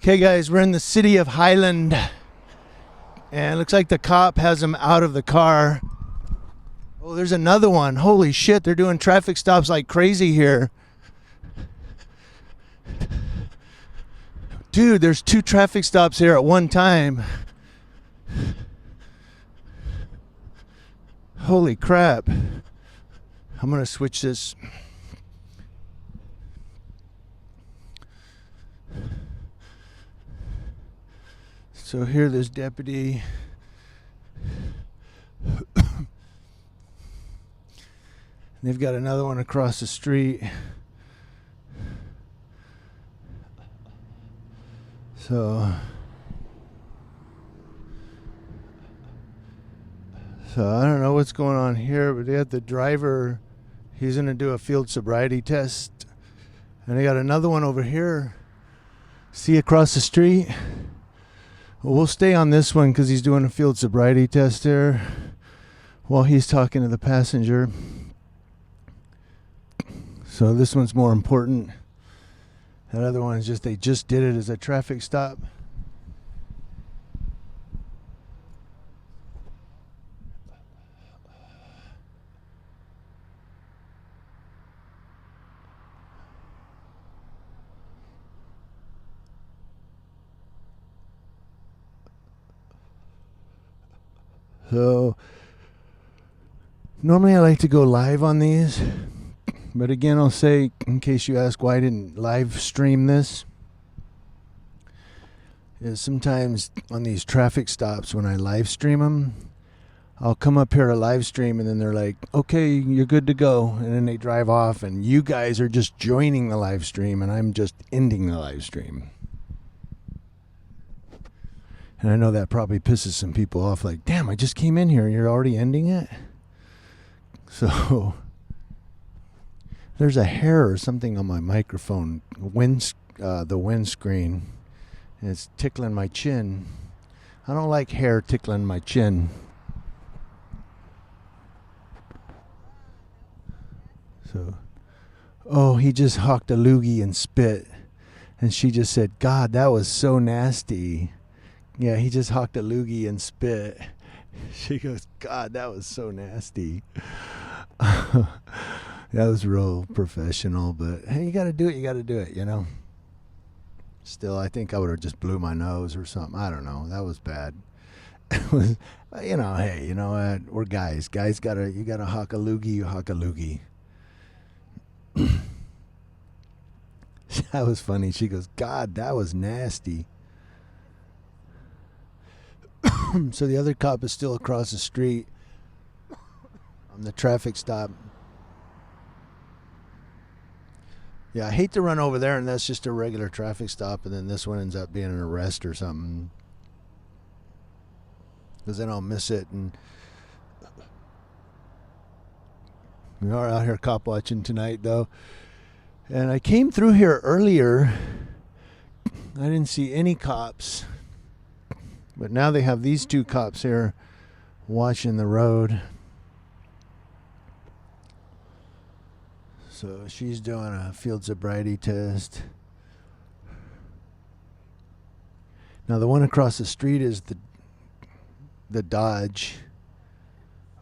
Okay, guys, we're in the city of Highland, and it looks like the cop has him out of the car. Oh, there's another one. Holy shit, they're doing traffic stops like crazy here. Dude, there's 2 traffic stops here at one time. Holy crap. I'm gonna switch this. So here, this deputy. They've got another one across the street. So I don't know what's going on here, but they got the driver. He's going to do a field sobriety test. And they got another one over here. See across the street? Well, we'll stay on this one because he's doing a field sobriety test there while he's talking to the passenger. So this one's more important. That other one is just, they just did it as a traffic stop. So normally I like to go live on these, but again I'll say, in case you ask why I didn't live stream this, is sometimes on these traffic stops when I live stream them, I'll come up here to live stream and then they're like, okay, you're good to go, and then they drive off and you guys are just joining the live stream and I'm just ending the live stream. And I know that probably pisses some people off, like, damn, I just came in here and you're already ending it? So there's a hair or something on my microphone, the windscreen, and it's tickling my chin. I don't like hair tickling my chin. So, oh, he just hawked a loogie and spit. And she just said, God, that was so nasty. Yeah, he just hawked a loogie and spit. She goes, God, that was so nasty. That was real professional, but hey, you got to do it, you know. Still, I think I would have just blew my nose or something. I don't know. That was bad. It was, you know, hey, you know what? We're guys. Guys you gotta hawk a loogie, you hawk a loogie. That was funny. She goes, God, that was nasty. So the other cop is still across the street on the traffic stop. Yeah, I hate to run over there and that's just a regular traffic stop and then this one ends up being an arrest or something. Because then I'll miss it. And we are out here cop watching tonight though. And I came through here earlier. I didn't see any cops. But now they have these 2 cops here watching the road. So she's doing a field sobriety test. Now the one across the street is the Dodge.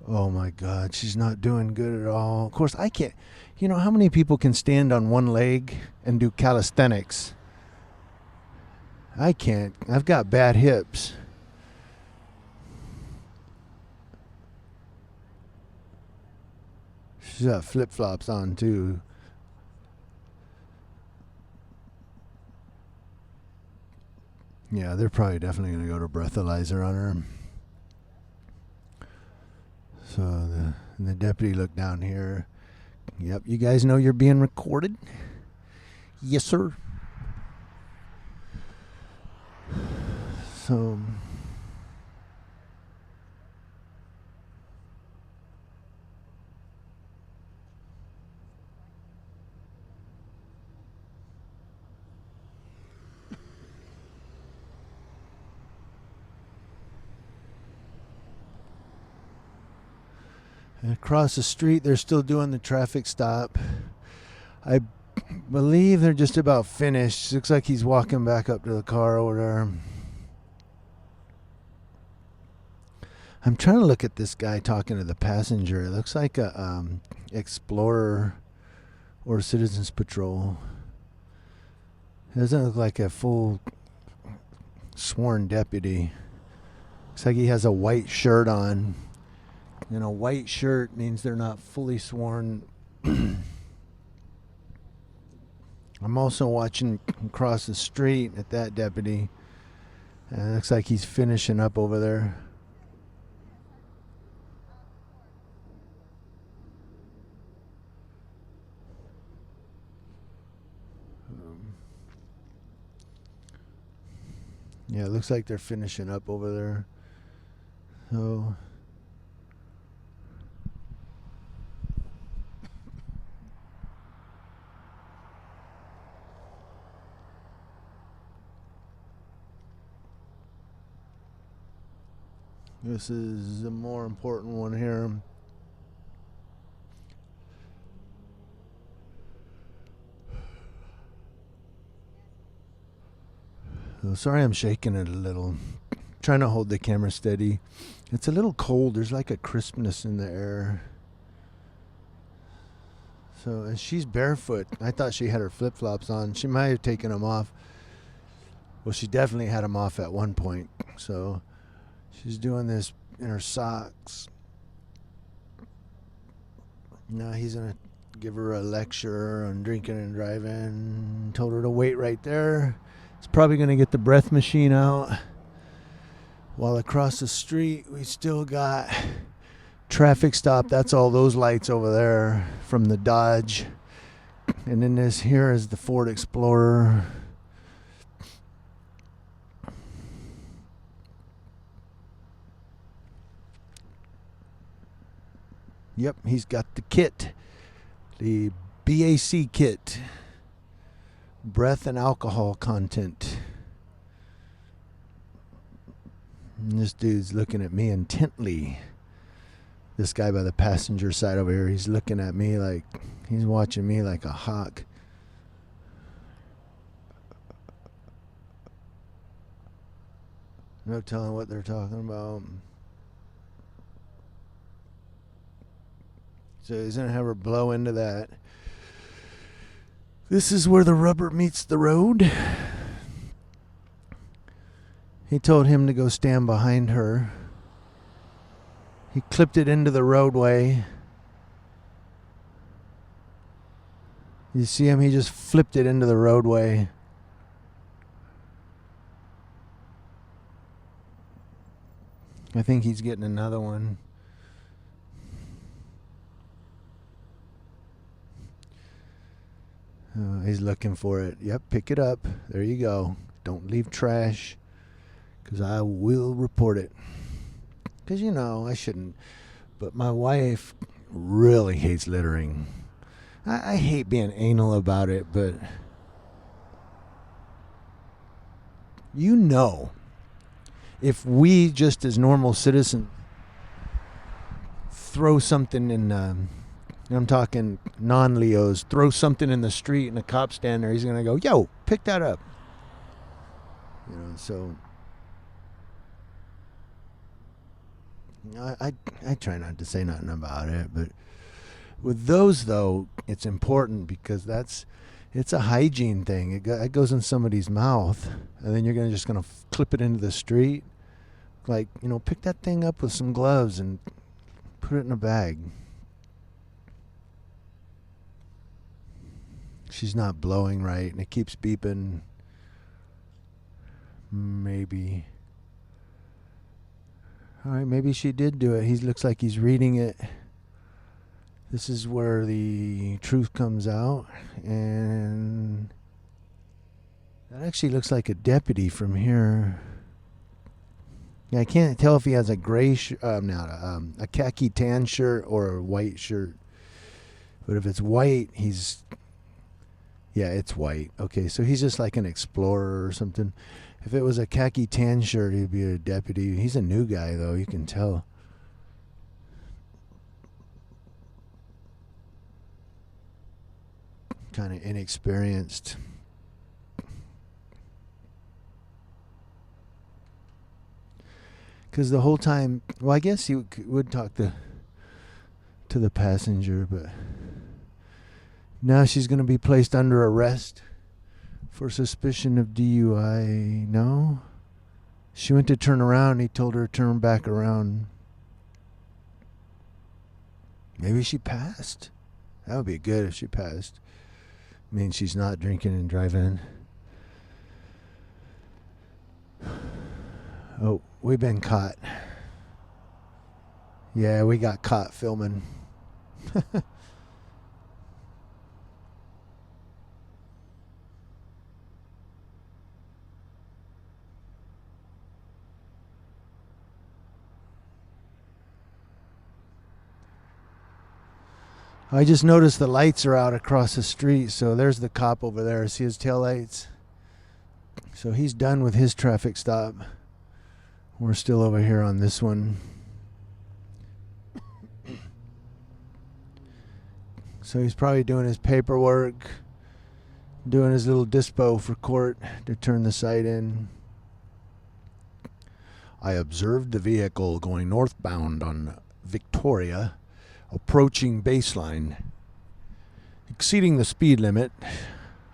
Oh my God, she's not doing good at all. Of course, I can't. You know, how many people can stand on one leg and do calisthenics? I can't. I've got bad hips. She's got flip-flops on too. Yeah, they're probably definitely going to go to breathalyzer on her. So the deputy looked down here. Yep, you guys know you're being recorded? Yes, sir. So and across the street, they're still doing the traffic stop. I believe they're just about finished. Looks like he's walking back up to the car over there. I'm trying to look at this guy talking to the passenger. It looks like a explorer or citizens patrol. It doesn't look like a full sworn deputy. Looks like he has a white shirt on. And a white shirt means they're not fully sworn. I'm also watching across the street at that deputy. And it looks like he's finishing up over there. Yeah, it looks like they're finishing up over there. So this is the more important one here. Oh, sorry I'm shaking it a little. Trying to hold the camera steady. It's a little cold. There's like a crispness in the air. So, and she's barefoot. I thought she had her flip-flops on. She might have taken them off. Well, she definitely had them off at one point. So, she's doing this in her socks. Now he's going to give her a lecture on drinking and driving. Told her to wait right there. He's probably going to get the breath machine out. While across the street, we still got traffic stop. That's all those lights over there from the Dodge. And then this here is the Ford Explorer. Yep, he's got the kit. The BAC kit. Breath and alcohol content. And this dude's looking at me intently. This guy by the passenger side over here, he's looking at me like, he's watching me like a hawk. No telling what they're talking about. So he's going to have her blow into that. This is where the rubber meets the road. He told him to go stand behind her. He clipped it into the roadway. You see him? He just flipped it into the roadway. I think he's getting another one. He's looking for it. Yep, pick it up. There you go. Don't leave trash, because I will report it. Because, you know, I shouldn't. But my wife really hates littering. I hate being anal about it, but you know, if we just as normal citizens throw something in, I'm talking non-Leos, throw something in the street and a cop stand there, he's going to go, yo, pick that up. You know, so I try not to say nothing about it, but with those, though, it's important because it's a hygiene thing. It goes in somebody's mouth, and then you're just going to clip it into the street. Like, you know, pick that thing up with some gloves and put it in a bag. She's not blowing right, and it keeps beeping. Maybe. All right, maybe she did do it. He looks like he's reading it. This is where the truth comes out, and that actually looks like a deputy from here. Yeah, I can't tell if he has a gray a khaki tan shirt or a white shirt. But if it's white, yeah, it's white. Okay, so he's just like an explorer or something. If it was a khaki tan shirt, he'd be a deputy. He's a new guy, though. You can tell. kind of inexperienced. Because the whole time, well, I guess he would talk to the passenger, but now she's going to be placed under arrest for suspicion of DUI. No? She went to turn around. He told her to turn back around. Maybe she passed. That would be good if she passed. I mean, she's not drinking and driving. Oh, we've been caught. Yeah, we got caught filming. I just noticed the lights are out across the street, so there's the cop over there. See his taillights? So he's done with his traffic stop. We're still over here on this one. So he's probably doing his paperwork, doing his little dispo for court to turn the sight in. I observed the vehicle going northbound on Victoria, approaching baseline. Exceeding the speed limit,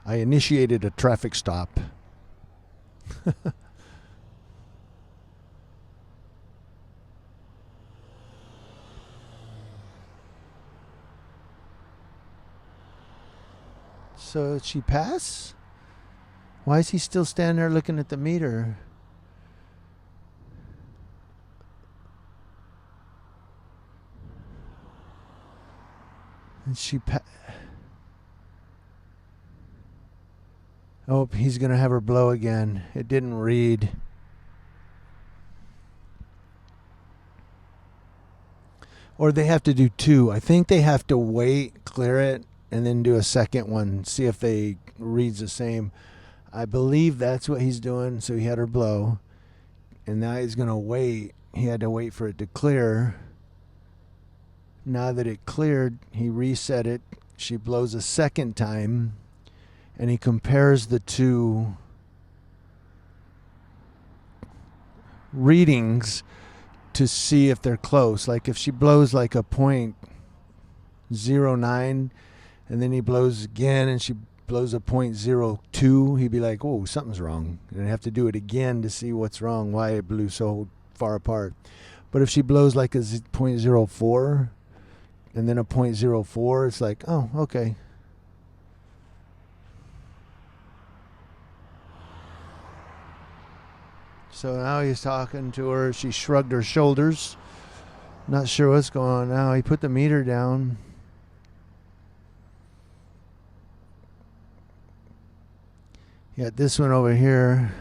I initiated a traffic stop. So did she pass? Why is he still standing there looking at the meter? And she oh, he's going to have her blow again. It didn't read. Or they have to do two. I think they have to wait, clear it, and then do a second one. See if they reads the same. I believe that's what he's doing. So he had her blow. And now he's going to wait. He had to wait for it to clear. Now that it cleared, he reset it. She blows a second time, and he compares the two readings to see if they're close. Like if she blows like a .09, and then he blows again, and she blows a .02, he'd be like, "Oh, something's wrong," and I'd have to do it again to see what's wrong, why it blew so far apart. But if she blows like a .04. And then a .04, it's like, oh, okay. So now he's talking to her. She shrugged her shoulders. Not sure what's going on now. He put the meter down. Yeah, this one over here.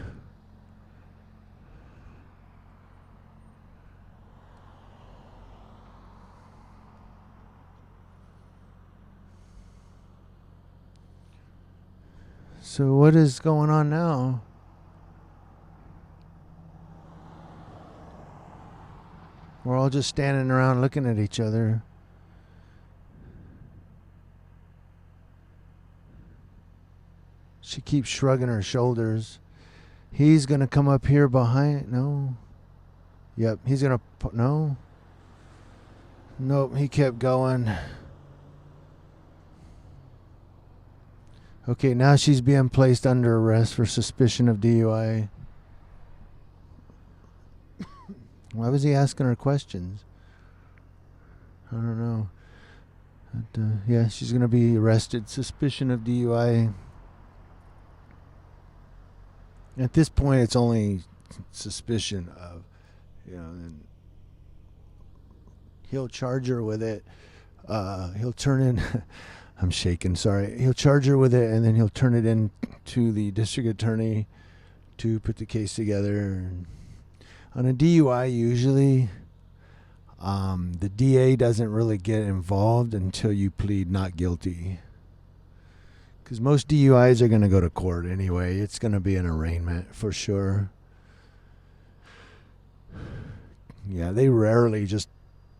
So what is going on now? We're all just standing around looking at each other. She keeps shrugging her shoulders. He's going to come up here behind. No. Yep, he's going to... No. Nope, he kept going. Okay, now she's being placed under arrest for suspicion of DUI. Why was he asking her questions? I don't know. But, yeah, she's going to be arrested. Suspicion of DUI. At this point, it's only suspicion of, and he'll charge her with it. He'll turn in... I'm shaking, sorry. He'll charge her with it, and then he'll turn it in to the district attorney to put the case together. On a DUI, usually, the DA doesn't really get involved until you plead not guilty. Because most DUIs are going to go to court anyway. It's going to be an arraignment for sure. Yeah, they rarely just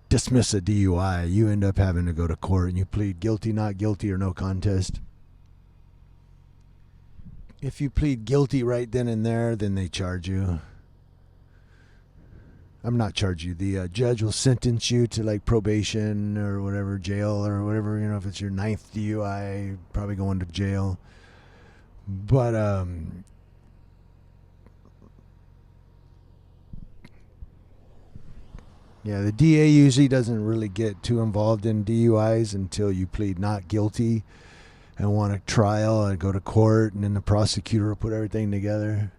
dismiss a DUI. You end up having to go to court and you plead guilty, not guilty, or no contest. If you plead guilty right then and there, then they charge you. I'm not charge you. The judge will sentence you to like probation or whatever, jail or whatever. You know, if it's your 9th DUI, probably going to jail. But yeah, the DA usually doesn't really get too involved in DUIs until you plead not guilty and want a trial and go to court, and then the prosecutor will put everything together.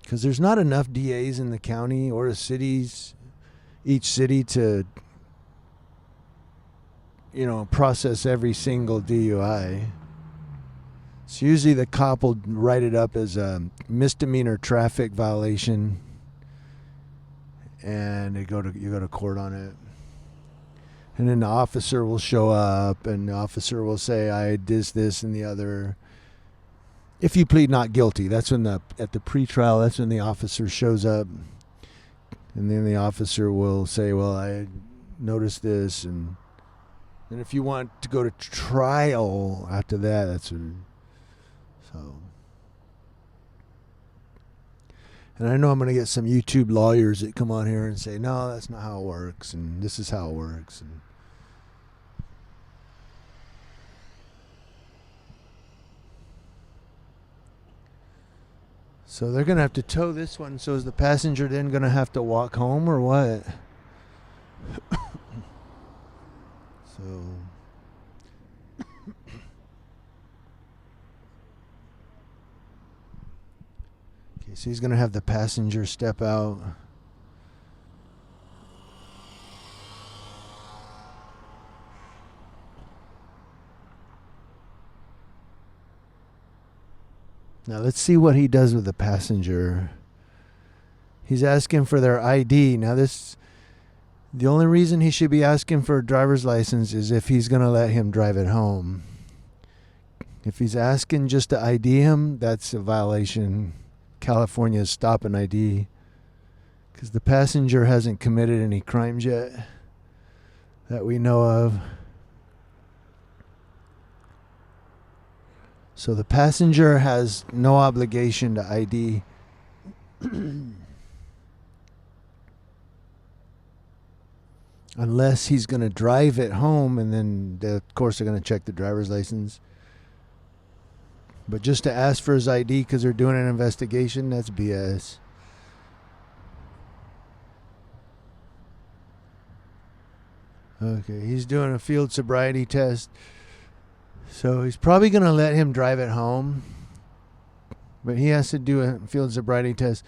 Because there's not enough DAs in the county or the cities, each city to, process every single DUI. So usually the cop will write it up as a misdemeanor traffic violation, and you go to court on it. And then the officer will show up, and the officer will say, I did this and the other. If you plead not guilty, that's when at the pretrial, that's when the officer shows up. And then the officer will say, well, I noticed this. And if you want to go to trial after that, that's when. So. And I know I'm going to get some YouTube lawyers that come on here and say, no, that's not how it works. And this is how it works. And so they're going to have to tow this one. So is the passenger then going to have to walk home or what? So. Okay, so he's going to have the passenger step out. Now let's see what he does with the passenger. He's asking for their ID. Now the only reason he should be asking for a driver's license is if he's going to let him drive it home. If he's asking just to ID him, that's a violation. California's stop and ID. Because the passenger hasn't committed any crimes yet that we know of. So the passenger has no obligation to ID. Unless he's going to drive it home, and then of course they're going to check the driver's license. But just to ask for his ID because they're doing an investigation, that's BS. Okay, he's doing a field sobriety test. So he's probably going to let him drive it home. But he has to do a field sobriety test.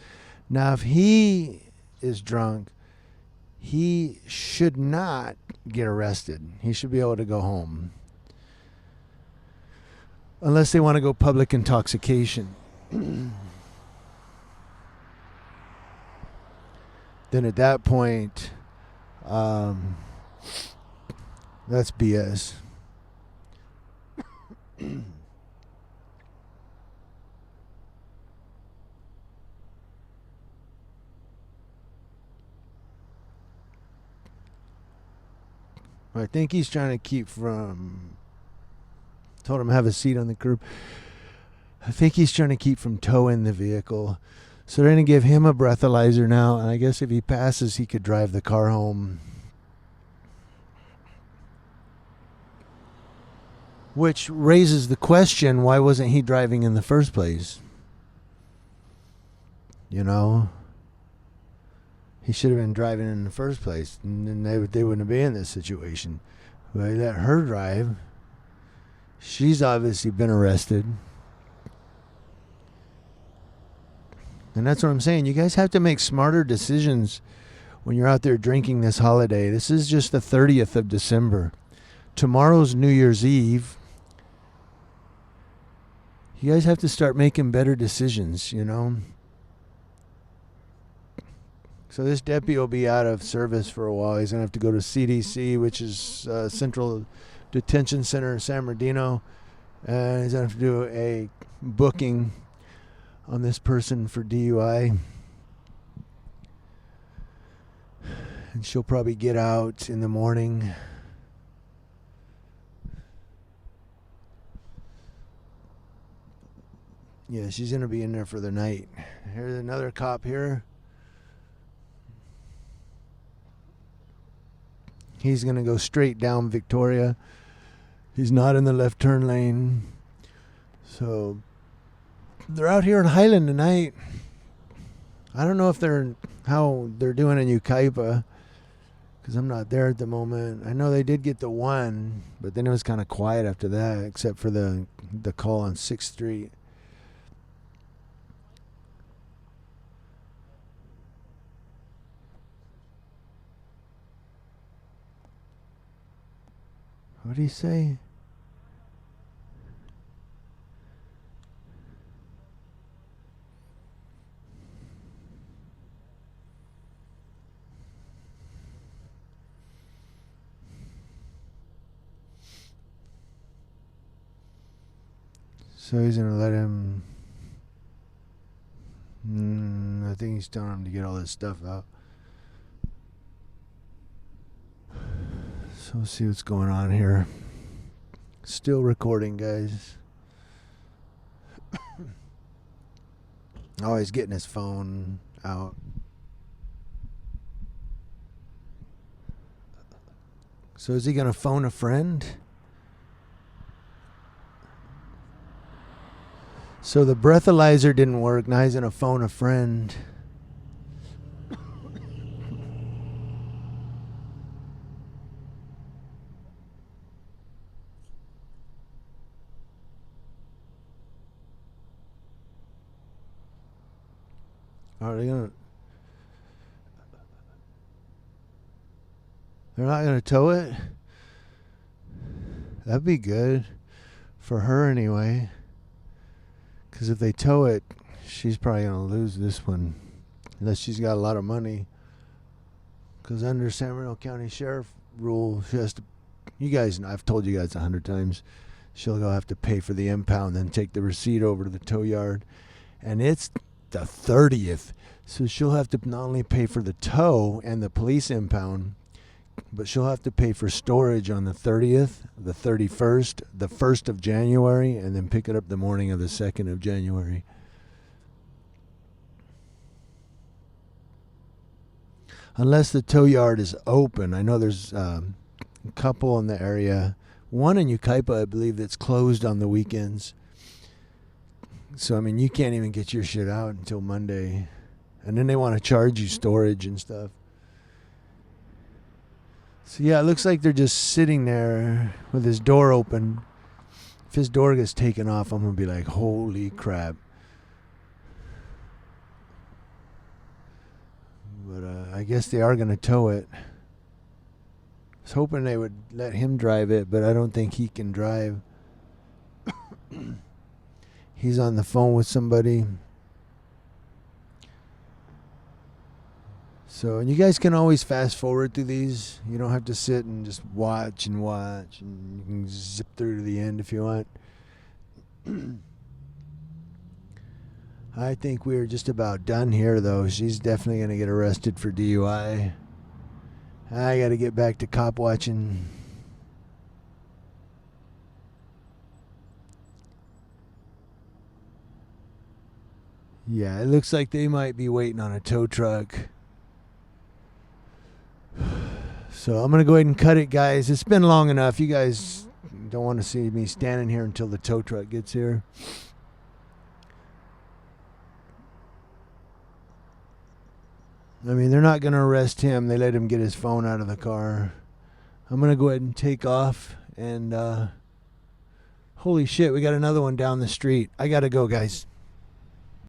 Now, if he is drunk, he should not get arrested. He should be able to go home. Unless they want to go public intoxication. Then at that point, that's BS. I think he's trying to keep from. Told him to have a seat on the curb. I think he's trying to keep from towing the vehicle. So they're going to give him a breathalyzer now, and I guess if he passes, he could drive the car home. Which raises the question, why wasn't he driving in the first place? You know? He should have been driving in the first place, and then they wouldn't be in this situation. Well, they let her drive. She's obviously been arrested. And that's what I'm saying. You guys have to make smarter decisions when you're out there drinking this holiday. This is just the 30th of December. Tomorrow's New Year's Eve. You guys have to start making better decisions, you know. So this deputy will be out of service for a while. He's going to have to go to CDC, which is Central Detention Center in San Bernardino. And he's going to have to do a booking on this person for DUI. And she'll probably get out in the morning. Yeah, she's going to be in there for the night. Here's another cop here. He's going to go straight down Victoria. He's not in the left turn lane. So they're out here in Highland tonight. I don't know if how they're doing in Yucaipa, because I'm not there at the moment. I know they did get the one, but then it was kind of quiet after that, except for the call on 6th Street. What did he say? So he's going to let him... I think he's telling him to get all this stuff out. So we'll see what's going on here. Still recording, guys. Oh, he's getting his phone out. So is he going to phone a friend? So the breathalyzer didn't work. Now he's going to phone a friend. Are they going to... They're not going to tow it? That'd be good. For her anyway. Because if they tow it, she's probably going to lose this one. Unless she's got a lot of money. Because under San Bernardino County Sheriff rule, she has to... You guys, I've told you guys 100 times. She'll go have to pay for the impound, then take the receipt over to the tow yard. And it's the 30th. So she'll have to not only pay for the tow and the police impound, but she'll have to pay for storage on the 30th, the 31st, the 1st of January, and then pick it up the morning of the 2nd of January. Unless the tow yard is open. I know there's a couple in the area. One in Yucaipa, I believe, that's closed on the weekends. So, I mean, you can't even get your shit out until Monday. And then they want to charge you storage and stuff. So, yeah, it looks like they're just sitting there with his door open. If his door gets taken off, I'm going to be like, holy crap. But I guess they are going to tow it. I was hoping they would let him drive it, but I don't think he can drive. He's on the phone with somebody. So, and you guys can always fast forward through these. You don't have to sit and just watch. And you can zip through to the end if you want. I think we're just about done here, though. She's definitely going to get arrested for DUI. I got to get back to cop watching. Yeah, it looks like they might be waiting on a tow truck. So I'm going to go ahead and cut it, guys. It's been long enough. You guys don't want to see me standing here until the tow truck gets here. I mean, they're not going to arrest him. They let him get his phone out of the car. I'm going to go ahead and take off. And holy shit, we got another one down the street. I got to go, guys.